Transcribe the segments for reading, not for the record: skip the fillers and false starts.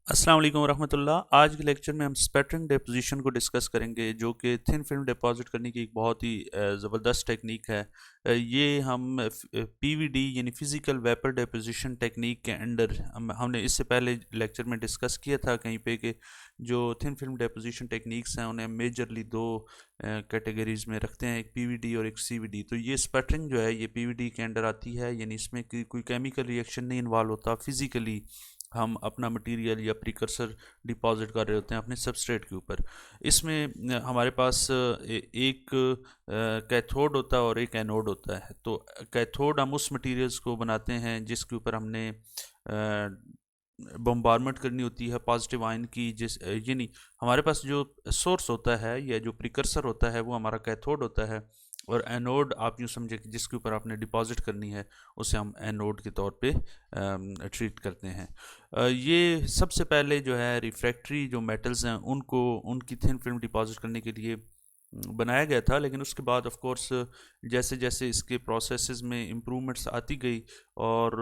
अस्सलाम वालेकुम रहमतुल्लाह। आज के लेक्चर में हम स्पैटरिंग डिपोजिशन को डिस्कस करेंगे, जो कि थिन फिल्म डिपॉजिट करने की एक बहुत ही ज़बरदस्त टेक्निक है। ये हम पीवीडी यानी फ़िज़िकल वेपर डिपोजिशन टेक्निक के अंडर हमने इससे पहले लेक्चर में डिस्कस किया था कहीं पे कि जो थिन फिल्म डिपोजिशन टेक्निक्स हैं उन्हें मेजरली दो कैटेगरीज़ में रखते हैं, एक पीवीडी और एक सीवीडी। तो ये स्पैटरिंग जो है ये पीवीडी के अंडर आती है, यानी इसमें कोई केमिकल रिएक्शन नहीं इन्वॉल्व होता। फिज़िकली हम अपना मटेरियल या प्रिकर्सर डिपॉजिट कर रहे होते हैं अपने सबस्ट्रेट के ऊपर। इसमें हमारे पास एक कैथोड होता है और एक एनोड होता है। तो कैथोड हम उस मटेरियल्स को बनाते हैं जिसके ऊपर हमने बम्बारमेंट करनी होती है पॉजिटिव आयन की। यानी हमारे पास जो सोर्स होता है या जो प्रिकर्सर होता है वो हमारा कैथोड होता है, और एनोड आप यूँ समझे कि जिसके ऊपर आपने डिपॉजिट करनी है उसे हम एनोड के तौर पे ट्रीट करते हैं। ये सबसे पहले जो है रिफ्रैक्टरी जो मेटल्स हैं उनको उनकी थिन फिल्म डिपॉजिट करने के लिए बनाया गया था, लेकिन उसके बाद ऑफ कोर्स जैसे जैसे इसके प्रोसेसेस में इम्प्रूवमेंट्स आती गई और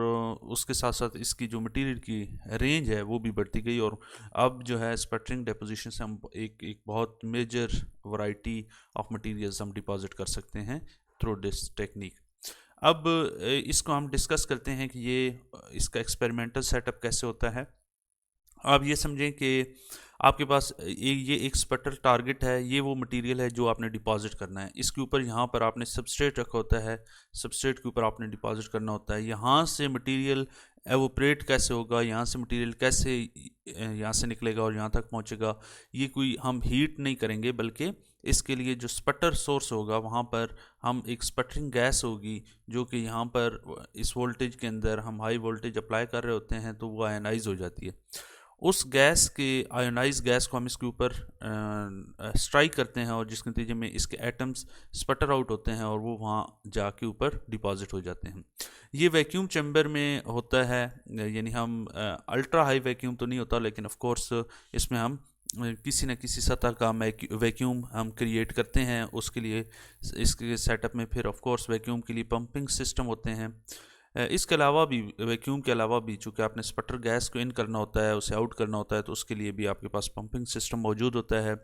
उसके साथ साथ इसकी जो मटेरियल की रेंज है वो भी बढ़ती गई, और अब जो है स्पटरिंग डिपोजिशन से हम एक एक बहुत मेजर वैरायटी ऑफ मटेरियल्स हम डिपॉजिट कर सकते हैं थ्रू दिस टेक्निक। अब इसको हम डिस्कस करते हैं कि इसका एक्सपेरिमेंटल सेटअप कैसे होता है। आप ये समझें कि आपके पास ये एक स्पटर टारगेट है, ये वो मटेरियल है जो आपने डिपॉजिट करना है। इसके ऊपर यहाँ पर आपने सबस्ट्रेट रखा होता है, सबस्ट्रेट के ऊपर आपने डिपॉजिट करना होता है। यहाँ से मटेरियल एवोपरेट कैसे होगा, यहाँ से मटेरियल कैसे यहाँ से निकलेगा और यहाँ तक पहुँचेगा, ये कोई हम हीट नहीं करेंगे, बल्कि इसके लिए जो स्पटर सोर्स होगा वहाँ पर हम एक स्पटरिंग गैस होगी जो कि यहाँ पर इस वोल्टेज के अंदर हम हाई वोल्टेज अप्लाई कर रहे होते हैं तो वो आयनाइज हो जाती है। उस गैस के आयोनाइज गैस को हम इसके ऊपर स्ट्राइक करते हैं और जिसके नतीजे में इसके एटम्स स्पटर आउट होते हैं और वो वहाँ जाके ऊपर डिपॉजिट हो जाते हैं। ये वैक्यूम चैम्बर में होता है, यानी हम अल्ट्रा हाई वैक्यूम तो नहीं होता, लेकिन ऑफ कोर्स इसमें हम किसी न किसी सतह का वैक्यूम हम क्रिएट करते हैं। उसके लिए इसके सेटअप में फिर ऑफ कोर्स वैक्यूम के लिए पंपिंग सिस्टम होते हैं। इसके अलावा भी वैक्यूम के अलावा भी चूँकि आपने स्पटर गैस को इन करना होता है, उसे आउट करना होता है, तो उसके लिए भी आपके पास पंपिंग सिस्टम मौजूद होता है।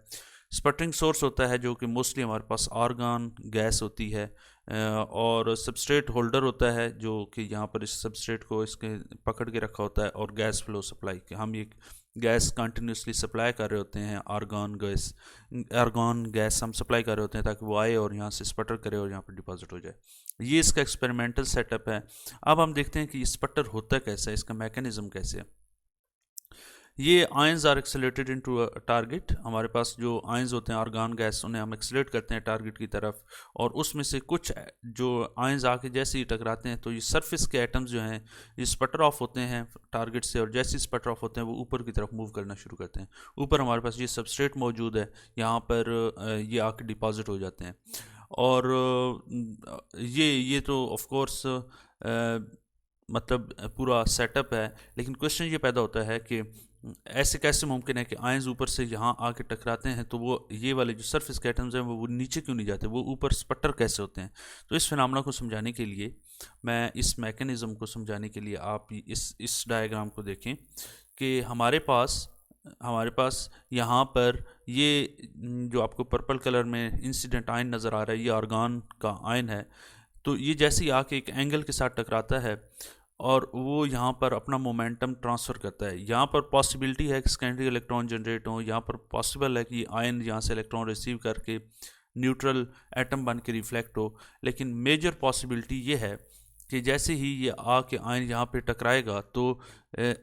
स्पटरिंग सोर्स होता है जो कि मोस्टली हमारे पास आर्गन गैस होती है, और सबस्ट्रेट होल्डर होता है जो कि यहाँ पर इस सबस्ट्रेट को इसके पकड़ के रखा होता है, और गैस फ्लो सप्लाई के हम एक गैस कंटिन्यूसली सप्लाई कर रहे होते हैं। आर्गन गैस हम सप्लाई कर रहे होते हैं ताकि वो आए और यहाँ से स्पटर करे और यहाँ पर डिपॉजिट हो जाए। ये इसका एक्सपेरिमेंटल सेटअप है। अब हम देखते हैं कि ये स्पटर होता कैसा है, इसका मैकेनिज्म कैसे है। ये ions are accelerated into a target. हमारे पास जो आयंस होते हैं आर्गन गैस, उन्हें हम एक्सेलेट करते हैं टारगेट की तरफ, और उसमें से कुछ जो आयंस आके जैसे ही टकराते हैं तो ये सरफेस के एटम्स जो हैं ये स्पटर ऑफ होते हैं टारगेट से, और जैसे ही स्पटर ऑफ होते हैं वो ऊपर की तरफ मूव करना शुरू करते हैं। ऊपर हमारे पास ये सबस्ट्रेट मौजूद है, यहाँ पर ये आके डिपॉजिट हो जाते हैं। और ये तो ऑफ कोर्स मतलब पूरा सेटअप है, लेकिन क्वेश्चन ये पैदा होता है कि ऐसे कैसे मुमकिन है कि आयंस ऊपर से यहाँ आके टकराते हैं तो वो ये वाले जो सरफेस के एटम्स हैं वो नीचे क्यों नहीं जाते, वो ऊपर स्पटर कैसे होते हैं। तो इस फिनोमेना को समझाने के लिए, मैं इस मैकेनिज़्म को समझाने के लिए आप इस डायग्राम को देखें कि हमारे पास यहाँ पर ये जो आपको पर्पल कलर में इंसिडेंट आयन नज़र आ रहा है ये आर्गन का आयन है। तो ये जैसे ही आके एक एंगल के साथ टकराता है और वो यहाँ पर अपना मोमेंटम ट्रांसफ़र करता है। यहाँ पर पॉसिबिलिटी है कि सेकेंडरी इलेक्ट्रॉन जनरेट हो, यहाँ पर पॉसिबल है कि आयन यहाँ से इलेक्ट्रॉन रिसीव करके न्यूट्रल एटम बन के रिफ्लेक्ट हो, लेकिन मेजर पॉसिबिलिटी ये है कि जैसे ही ये आके आयन यहाँ पे टकराएगा तो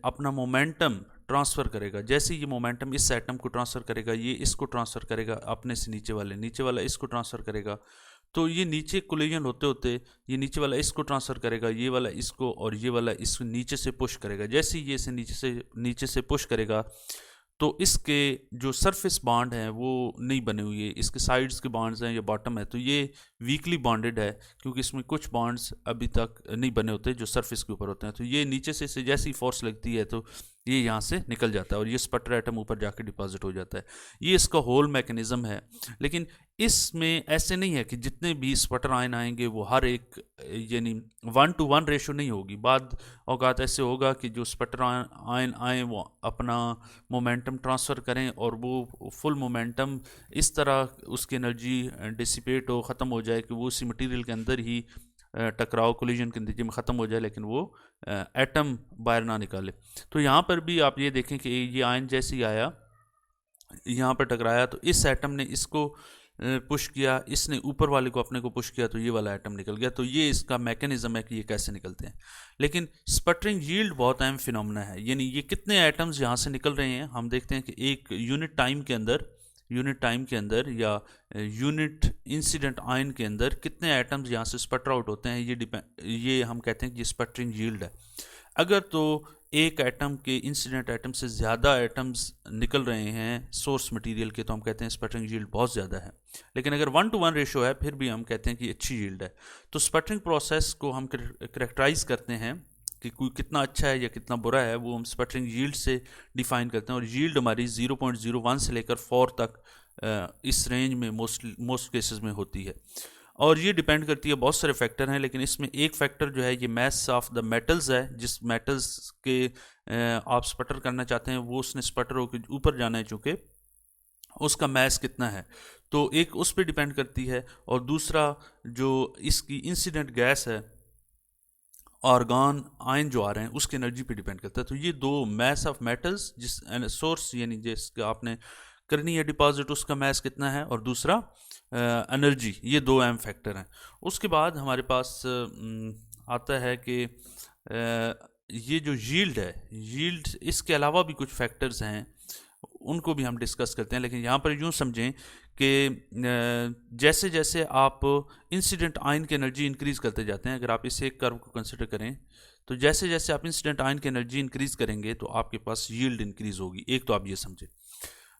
अपना मोमेंटम ट्रांसफ़र करेगा। जैसे ये मोमेंटम इस एटम को ट्रांसफ़र करेगा, ये इसको ट्रांसफ़र करेगा अपने से नीचे वाला इसको ट्रांसफ़र करेगा। तो ये नीचे कोलिजन होते होते ये नीचे वाला इसको ट्रांसफ़र करेगा, ये वाला इसको, और ये वाला इसको नीचे से पुश करेगा। जैसे ही ये इसे नीचे से पुश करेगा तो इसके जो सरफेस बॉन्ड हैं वो नहीं बने हुए, इसके साइड्स के बॉन्ड्स हैं या बॉटम है तो ये वीकली बॉन्डेड है, क्योंकि इसमें कुछ बॉन्ड्स अभी तक नहीं बने होते जो सरफेस के ऊपर होते हैं। तो ये नीचे से जैसी फोर्स लगती है तो ये यहाँ से निकल जाता है और ये स्पटर एटम ऊपर जाके डिपॉजिट हो जाता है। ये इसका होल मैकेनिज़्म है। लेकिन इसमें ऐसे नहीं है कि जितने भी स्पटर आयन आएंगे वो हर एक यानी 1:1 रेशो नहीं होगी। बाद औकात ऐसे होगा कि जो स्पटर आयन आए वो अपना मोमेंटम ट्रांसफ़र करें और वो फुल मोमेंटम इस तरह उसकी एनर्जी डिसिपेट हो, ख़त्म हो जाए कि वो उसी मटेरियल के अंदर ही टकराव कोलिजन के नतीजे में ख़त्म हो जाए, लेकिन वो एटम बाहर ना निकाले। तो यहाँ पर भी आप ये देखें कि ये आयन जैसे ही आया यहाँ पर टकराया तो इस एटम ने इसको पुश किया, इसने ऊपर वाले को अपने को पुश किया, तो ये वाला एटम निकल गया। तो ये इसका मैकेनिज्म है कि ये कैसे निकलते हैं। लेकिन स्पटरिंग यील्ड बहुत अहम फिनोमेना है, यानी ये कितने एटम्स यहाँ से निकल रहे हैं। हम देखते हैं कि एक यूनिट टाइम के अंदर या यूनिट इंसिडेंट आयन के अंदर कितने एटम्स यहाँ से स्पटर आउट होते हैं, ये हम कहते हैं कि ये स्पटरिंग यील्ड है। अगर तो एक एटम के इंसिडेंट एटम से ज़्यादा एटम्स निकल रहे हैं सोर्स मटेरियल के, तो हम कहते हैं स्पटरिंग यील्ड बहुत ज़्यादा है। लेकिन अगर 1:1 रेशो है फिर भी हम कहते हैं कि अच्छी यील्ड है। तो स्पटरिंग प्रोसेस को हम करेक्टराइज करते हैं कि कोई कितना अच्छा है या कितना बुरा है, वो हम स्पटरिंग यील्ड से डिफाइन करते हैं। और यील्ड हमारी 0.01 से लेकर 4 तक इस रेंज में मोस्ट केसेस में होती है। और ये डिपेंड करती है, बहुत सारे फैक्टर हैं, लेकिन इसमें एक फैक्टर जो है ये मैस ऑफ द मेटल्स है। जिस मेटल्स के आप स्पटर करना चाहते हैं वो उसने स्पटर होकर ऊपर जाना है, चूँकि उसका मैस कितना है, तो एक उस पर डिपेंड करती है। और दूसरा जो इसकी इंसिडेंट गैस है, आर्गन आयन जो आ रहे हैं, उसकी एनर्जी पे डिपेंड करता है। तो ये दो मैस ऑफ मेटल्स, जिस सोर्स यानी जिसका आपने करनी है डिपॉजिट, उसका मैस कितना है, और दूसरा एनर्जी, ये दो अहम फैक्टर हैं। उसके बाद हमारे पास आता है कि ये जो यील्ड है, यील्ड इसके अलावा भी कुछ फैक्टर्स हैं, उनको भी हम डिस्कस करते हैं। लेकिन यहाँ पर यूँ समझें कि जैसे जैसे आप इंसिडेंट आयन की एनर्जी इंक्रीज़ करते जाते हैं, अगर आप इस एक कर्व को कंसिडर करें, तो जैसे जैसे आप इंसिडेंट आयन की एनर्जी इंक्रीज़ करेंगे तो आपके पास यील्ड इंक्रीज़ होगी। एक तो आप ये समझें।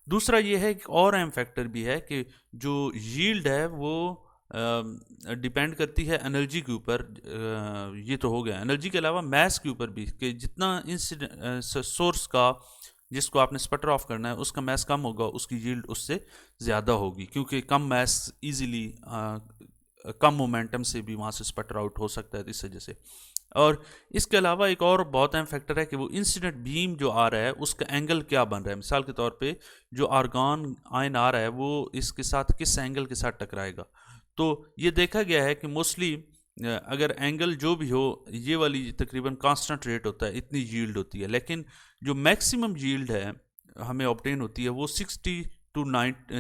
दूसरा ये है कि और अहम फैक्टर भी है कि जो यील्ड है वो डिपेंड करती है एनर्जी के ऊपर। ये तो हो गया एनर्जी के अलावा मैस के ऊपर भी, कि जितना इंसिडेंट सोर्स का जिसको आपने स्पटर ऑफ करना है उसका मैस कम होगा, उसकी यील्ड उससे ज़्यादा होगी, क्योंकि कम मैस इजीली कम मोमेंटम से भी वहाँ से स्पटर आउट हो सकता है, इस वजह से। और इसके अलावा एक और बहुत अहम फैक्टर है कि वो इंसिडेंट बीम जो आ रहा है उसका एंगल क्या बन रहा है। मिसाल के तौर पे जो आर्गन आयन आ रहा है वो इसके साथ किस एंगल के साथ टकराएगा। तो ये देखा गया है कि मोस्टली अगर एंगल जो भी हो, ये वाली तकरीबन कांस्टेंट रेट होता है, इतनी यील्ड होती है। लेकिन जो मैक्सिमम यील्ड है हमें ऑब्टेन होती है वो 60 to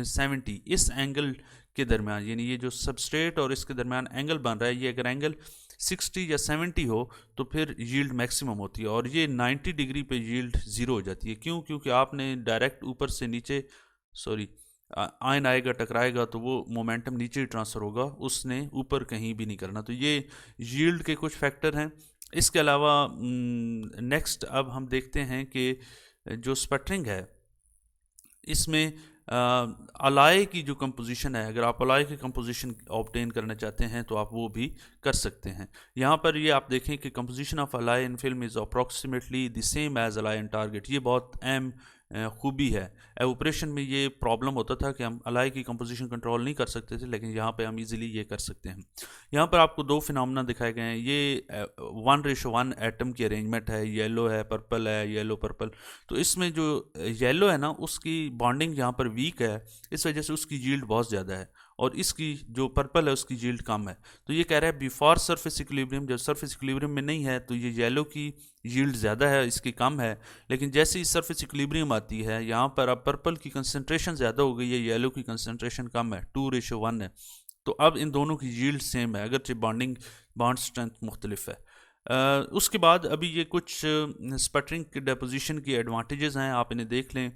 70 इस एंगल के दरमियान, यानी ये जो सबस्ट्रेट और इसके दरमियान एंगल बन रहा है, ये अगर एंगल 60 या 70 हो तो फिर यील्ड मैक्सिमम होती है। और ये 90 डिग्री पे यील्ड ज़ीरो हो जाती है। क्यों? क्योंकि आपने डायरेक्ट ऊपर से नीचे आयन आएगा, टकराएगा, तो वो मोमेंटम नीचे ही ट्रांसफ़र होगा, उसने ऊपर कहीं भी नहीं करना। तो ये यील्ड के कुछ फैक्टर हैं। इसके अलावा नेक्स्ट अब हम देखते हैं कि जो स्पटरिंग है इसमें अलाय की जो कंपोजिशन है, अगर आप अलाय की कंपोजिशन ऑब्टेन करना चाहते हैं तो आप वो भी कर सकते हैं। यहाँ पर ये आप देखें कि composition of alloy in film is approximately the same as alloy in target. ये बहुत अहम खूबी है। ऑपरेशन में ये प्रॉब्लम होता था कि हम अलाय की कंपोजिशन कंट्रोल नहीं कर सकते थे, लेकिन यहाँ पे हम इजीली ये कर सकते हैं। यहाँ पर आपको दो फिनोमेना दिखाए गए हैं। ये 1:1 एटम की अरेंजमेंट है, येलो है, पर्पल है, येलो पर्पल। तो इसमें जो येलो है ना, उसकी बॉन्डिंग यहाँ पर वीक है, इस वजह से उसकी यील्ड बहुत ज़्यादा है, और इसकी जो पर्पल है उसकी यील्ड कम है। तो ये कह रहा है बिफोर सरफेस इक्विलिब्रियम, जब सरफेस इक्विलिब्रियम में नहीं है तो ये येलो की यील्ड ज़्यादा है, इसकी कम है। लेकिन जैसे ही सरफेस इक्विलिब्रियम आती है, यहाँ पर अब पर्पल की कंसनट्रेशन ज़्यादा हो गई है, येलो की कंसनट्रेशन कम है, 2:1 है। तो अब इन दोनों की यील्ड सेम है, अगरचे बॉन्ड स्ट्रेंथ मुख्तलिफ है। उसके बाद अभी ये कुछ स्पटरिंग की डेपोजिशन की एडवांटेजेस हैं, आप इन्हें देख लें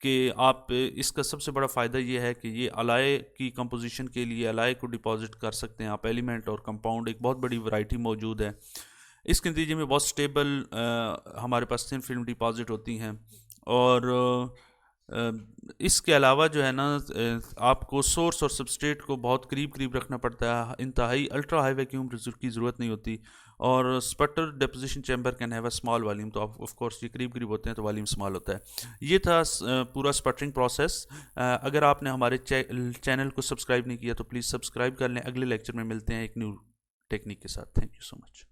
कि आप इसका सबसे बड़ा फ़ायदा ये है कि ये अलाय की कंपोजिशन के लिए अलाय को डिपॉजिट कर सकते हैं आप। एलिमेंट और कंपाउंड एक बहुत बड़ी वैरायटी मौजूद है। इसके नतीजे में बहुत स्टेबल हमारे पास थिन फिल्म डिपॉजिट होती हैं। और इसके अलावा जो है ना, आपको सोर्स और सबस्ट्रेट को बहुत करीब करीब रखना पड़ता है, इंतहाई अल्ट्रा हाई वैक्यूम की ज़रूरत नहीं होती। और sputter deposition chamber can have a small volume, तो ऑफ कोर्स ये करीब करीब होते हैं तो वॉल्यूम स्मॉल होता है। ये था पूरा स्पटरिंग प्रोसेस। अगर आपने हमारे चैनल को सब्सक्राइब नहीं किया तो प्लीज़ सब्सक्राइब कर लें। अगले लेक्चर में मिलते हैं एक न्यू टेक्निक के साथ। Thank you so much.